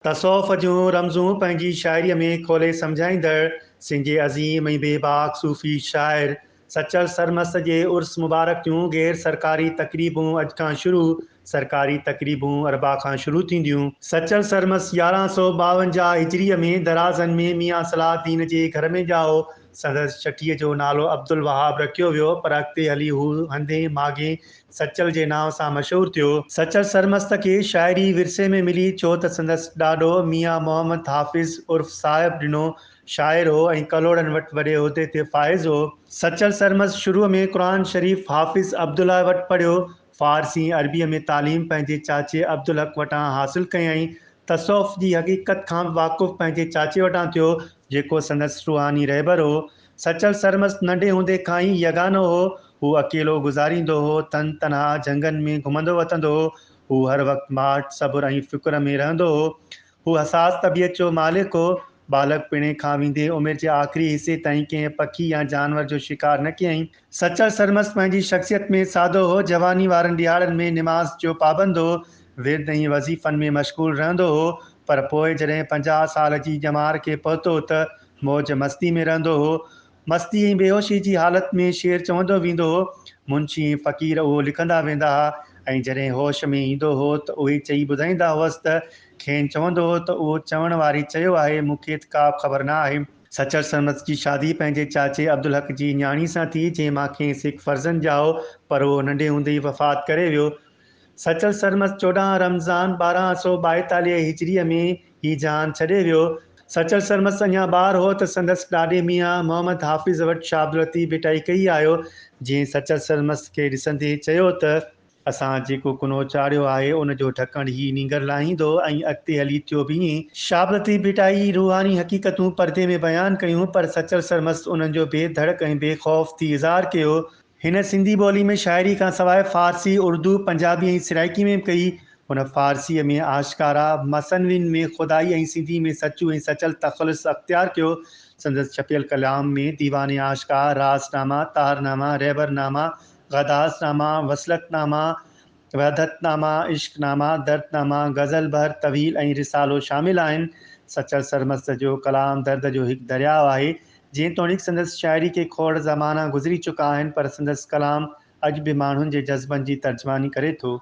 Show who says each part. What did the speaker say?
Speaker 1: तसौफ़ जूं रमज़ूं पंहिंजी शाइरीअ में खोले सम्झाईंदड़ सिंध अज़ीम ऐं बेबाक सूफ़ी शाइर सचल सरमस्त जे उर्स मुबारक जूं गैर सरकारी तक़रीबूं अॼु खां शुरू, सरकारी तक़रीबूं अरबा खां शुरू थींदियूं। सचल सरमस्त 1152 हिजरीअ में दराज़नि में मियां सलाहुद्दीन जे घर में ॼाओ। संदसि छठीअ जो नालो अब्दुल वहाब रखियो वियो, पर अॻिते हली हू हंधे माॻे सचल जे नाव सां मशहूरु थियो। सचल सरमस्त खे शाइरी विरसे में मिली छो त संदसि ॾाॾो मियां मोहम्मद हाफ़िज़ उर्फ़ साहिब ॾिनो शाइर हो ऐं कलोड़नि वटि वॾे उहिदे ते फ़ाइज़ हो। सचल सरमस्त शुरूअ में क़ुरान शरीफ़ हाफ़िज़ अब्दुल्ला वटि पढ़ियो। फ़ारसी अरबीअ में तालीम पंहिंजे चाचे अब्दुल हक़ वटां हासिलु कयईं। तसौफ़ जी हक़ीक़त खां वाक़ुफ़ु पंहिंजे चाचे वटां थियो, जेको संदसि रूहानी रहबर हो। सचल सरमस्त नंढे हूंदे खां ई यगानो हो। हू अकेलो गुज़ारींदो हो, तनहा जंगनि में घुमंदो वतंदो हो। हू हर वक़्तु माठ सब्र ऐं फ़िक्र में रहंदो हो। हू हसास तबियत जो मालिक हो। बालक पिणे खां वेंदे उमिरि जे आख़िरी हिसे ताईं कंहिं पखी या जानवर जो शिकार न कयईं। सचल सरमस्त पंहिंजी शख़्सियत में सादो हो। जवानी वारनि ॾियारनि में निमाज़ जो पाबंद हो, विर्द ऐं वज़ीफ़नि में मशग़ूल रहंदो हो। पर पोइ जॾहिं 50 साल जी ॼमार खे पहुतो त मौज मस्ती में रहंदो हो। मस्ती ऐं बेहोशी जी हालत में शेर चवंदो वेंदो हो। मुंशी ऐं फ़क़ीर उहो लिखंदा वेंदा हुआ, ऐं जॾहिं होश में ईंदो हो त उहे चई ॿुधाईंदा हुअसि त खेनि चवंदो हो त उहो चवण वारी चयो आहे, मूंखे त का ख़बर न आहे। सचल सरमस्त जी शादी पंहिंजे चाचे अब्दुल हक़ जी न्याणी सां थी, जंहिं मां खेसि हिकु फर्ज़ंद ॼाओ, पर उहो नंढे हूंदे ई वफ़ात करे वियो। सचल सरमस्त 14 रमज़ान 1242 हिजरीअ में ही जान छॾे वियो। सचल सरमस्त अञा ॿार हो त संदसि ॾाॾे मियां मोहम्मद हाफ़िज़ वटि शाह अब्दुल लतीफ़ भिटाई कई आयो, जंहिं सचल सरमस्त खे ॾिसंदे चयो त असां जेको कुनो चाढ़ियो आहे उन जो ढकणु ही नींगर लाहींदो, ऐं अॻिते हली थियो बि ईअं। शाह अब्दुल लतीफ़ भिटाई रूहानी हक़ीक़तूं पर्दे में बयानु कयूं, पर सचल सरमस्त उन्हनि जो बेधड़क ऐं बेख़ौफ़ थी इज़हार कयो। हिन सिंधी ॿोली में शाइरी खां सवाइ फ़ारसी, उर्दू, पंजाबी ऐं सिराइकी में कई। हुन फ़ारसीअ में आशिकारा मसनवियुनि में ख़ुदाई ऐं सिंधी में सचू ऐं सचल तख़लुस अख़्तियार कयो। संदसि छपियल कलाम में दीवान आशिकार, राज़नामा, तारनामा, रहबरनामा, ग़दासनामा, वसलतनामा, वहदतनामा, इश्क़नामा, दर्दनामा, ग़ज़ल बहर तवील ऐं रिसालो शामिल आहिनि। सचल सरमस्त जो कलाम दर्द जो हिकु दरियाउ आहे। जेतोणीकि संदसि शाइरी खे खोड़ ज़माना गुज़री चुका आहिनि, पर संदसि कलाम अॼु बि माण्हुनि जे जज़्बनि जी तर्जमानी करे थो।